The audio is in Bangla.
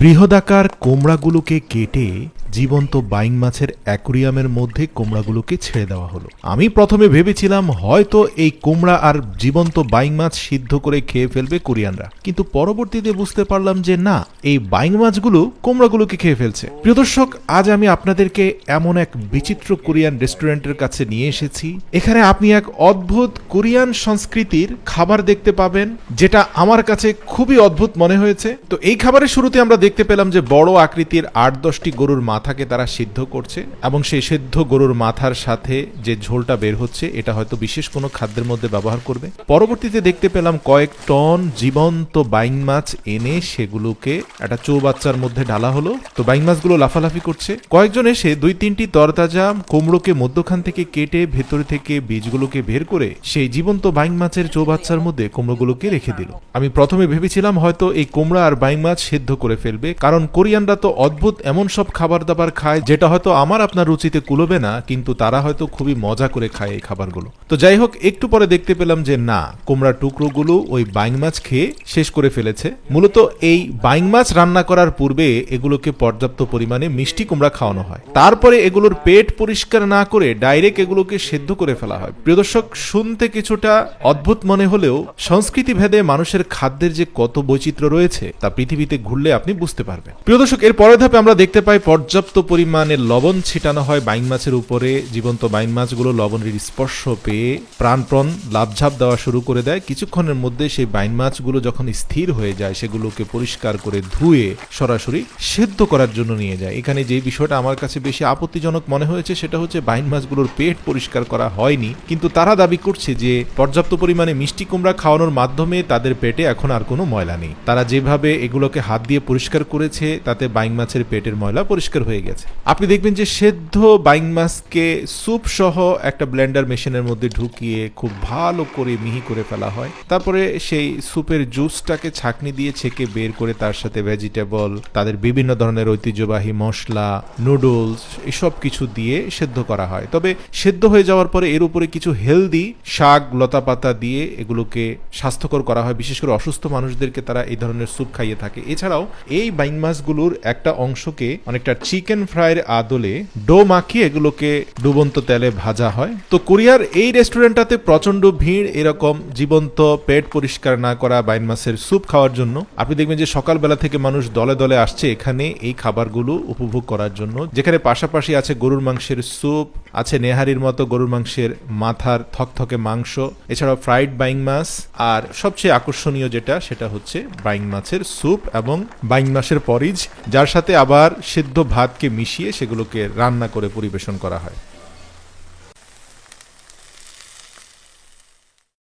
বৃহদাকার কোমড়াগুলোকে কেটে জীবন্ত বাইং মাছের অ্যাকুরিয়ামের মধ্যে কোমড়াগুলোকে ছেড়ে দেওয়া হলো। আমি প্রথমে ভেবেছিলাম হয়তো এই কোমড়া আর জীবন্ত বাইং মাছ সিদ্ধ করে খেয়ে ফেলবে কোরিয়ানরা, কিন্তু পরবর্তীতে বুঝতে পারলাম যে না, এই বাইং মাছগুলো কোমড়াগুলোকে খেয়ে ফেলছে। প্রিয় দর্শক, আজ আমি আপনাদেরকে এমন এক বিচিত্র কোরিয়ান রেস্টুরেন্টের কাছে নিয়ে এসেছি। এখানে আপনি এক অদ্ভুত কোরিয়ান সংস্কৃতির খাবার দেখতে পাবেন, যেটা আমার কাছে খুবই অদ্ভুত মনে হয়েছে। তো এই খাবারের শুরুতে আমরা দেখতে পেলাম যে বড় আকৃতির 8-10টি গরুর মাথাকে তারা সিদ্ধ করছে, এবং সেই সিদ্ধ গরুর মাথার সাথে যে ঝোলটা বের হচ্ছে এটা হয়তো বিশেষ কোনো খাদ্যের মধ্যে ব্যবহার করবে। পরবর্তীতে দেখতে পেলাম কয়েক টন জীবন্ত বাইং মাছ এনে সেগুলোকে একটা চৌবাচ্চার মধ্যে ঢালা হলো। তো বাইং মাছগুলো লাফালাফি করছে। কয়েকজন এসে 2-3টি তরতাজা কুমড়োকে মধ্যখান থেকে কেটে ভেতর থেকে বীজগুলোকে বের করে সেই জীবন্ত বাইং মাছের চৌবাচ্চার মধ্যে কুমড়োগুলোকে রেখে দিল। আমি প্রথমে ভেবেছিলাম হয়তো এই কুমড়া আর বাইং মাছ সিদ্ধ করে ফেলবে, কারণ কোরিয়ানরা তো অদ্ভুত এমন সব খাবার দাবার খায় যেটা হয়তো আমার আপনার রুচিতে কুলবে না, কিন্তু তারা হয়তো খুবই মজা করে খায় এই খাবারগুলো। তো যাই হোক, একটু পরে দেখতে পেলাম যে না, কুমড়ার টুকরোগুলো ওই বাইং মাছ খেয়ে শেষ করে ফেলেছে। মূলত এই বাইং মাছ রান্না করার পূর্বে এগুলোকে পর্যাপ্ত পরিমাণে মিষ্টি কুমড়া খাওয়ানো হয়, তারপরে এগুলোর পেট পরিষ্কার না করে ডাইরেক্ট এগুলোকে সেদ্ধ করে ফেলা হয়। প্রিয় দর্শক, শুনতে কিছুটা অদ্ভুত মনে হলেও সংস্কৃতি ভেদে মানুষের খাদ্যের যে কত বৈচিত্র্য রয়েছে তা পৃথিবীতে ঘুরলে আপনি বুঝতে পারবেন। প্রিয় দর্শক, এর পরের ধাপে আমরা দেখতে পাই পর্যাপ্ত পরিমাণে লবণ ছিটানো হয় বাইং মাছের উপরে। জীবন্ত বাইং মাছগুলো লবণের স্পর্শ পেয়ে প্রাণপণ লাফঝাপ দেওয়া শুরু করে দেয়। কিছুক্ষণের মধ্যে সেই বাইং মাছগুলো যখন স্থির হয়ে যায়, সেগুলোকে পরিষ্কার করে ধুয়ে সরাসরি সেদ্ধ করার জন্য নিয়ে যায়। এখানে যে বিষয়টা আমার কাছে বেশি আপত্তিজনক মনে হয়েছে সেটা হচ্ছে বাইং মাছগুলোর পেট পরিষ্কার করা হয়নি, কিন্তু তারা দাবি করছে যে পর্যাপ্ত পরিমাণে মিষ্টি কুমড়া খাওয়ানোর মাধ্যমে তাদের পেটে এখন আর কোনো ময়লা নেই। তারা যেভাবে এগুলোকে হাত দিয়ে পরিষ্কার করেছে তাতে বাইং মাছের পেটের ময়লা পরিষ্কার হয়ে গেছে। আপনি দেখবেন যে সেদ্ধ বাইং মাছকে স্যুপ সহ একটা ব্লেন্ডার মেশিনের মধ্যে ঢুকিয়ে খুব ভালো করে মিহি করে ফেলা হয়। তারপরে সেই স্যুপের জুসটাকে ছাঁকনি দিয়ে ছেঁকে বের করে তার সাথে ভেজিটেবল, তাদের বিভিন্ন ধরনের ঐতিহ্যবাহী মশলা, নুডলস, এসব কিছু দিয়ে সেদ্ধ করা হয়। তবে সেদ্ধ হয়ে যাওয়ার পরে এর উপরে কিছু হেলদি শাক লতা পাতা দিয়ে এগুলোকে স্বাস্থ্যকর করা হয়। বিশেষ করে অসুস্থ মানুষদেরকে তারা এই ধরনের স্যুপ খাইয়ে থাকে। এছাড়াও এই বাইং মাছগুলোর একটা অংশকে অনেকটা চিকেন ফ্রাইয়ের আদলে ডো মাখিয়ে এগুলোকে ডুবন্ত তেলে ভাজা হয়। তো কোরিয়ার এই রেস্টুরেন্টটাতে প্রচন্ড ভিড় এরকম জীবন্ত পেট পরিষ্কার না করা বাইং মাছের স্যুপ খাওয়ার জন্য। আপনি দেখবেন যে সকালবেলা থেকে মানুষ দলে দলে আসছে এখানে এই খাবারগুলো উপভোগ করার জন্য, যেখানে পাশাপাশি আছে গরুর মাংসের স্যুপ, আছে নেহারির মতো গরুর মাংসের মাথার থকথকে মাংস, এছাড়াও ফ্রাইড বাইং মাছ, আর সবচেয়ে আকর্ষণীয় যেটা সেটা হচ্ছে বাইং মাছের স্যুপ এবং বাইং মাছের পরিজ, যার সাথে আবার সিদ্ধ ভাতকে মিশিয়ে সেগুলোকে রান্না করে পরিবেশন করা হয়।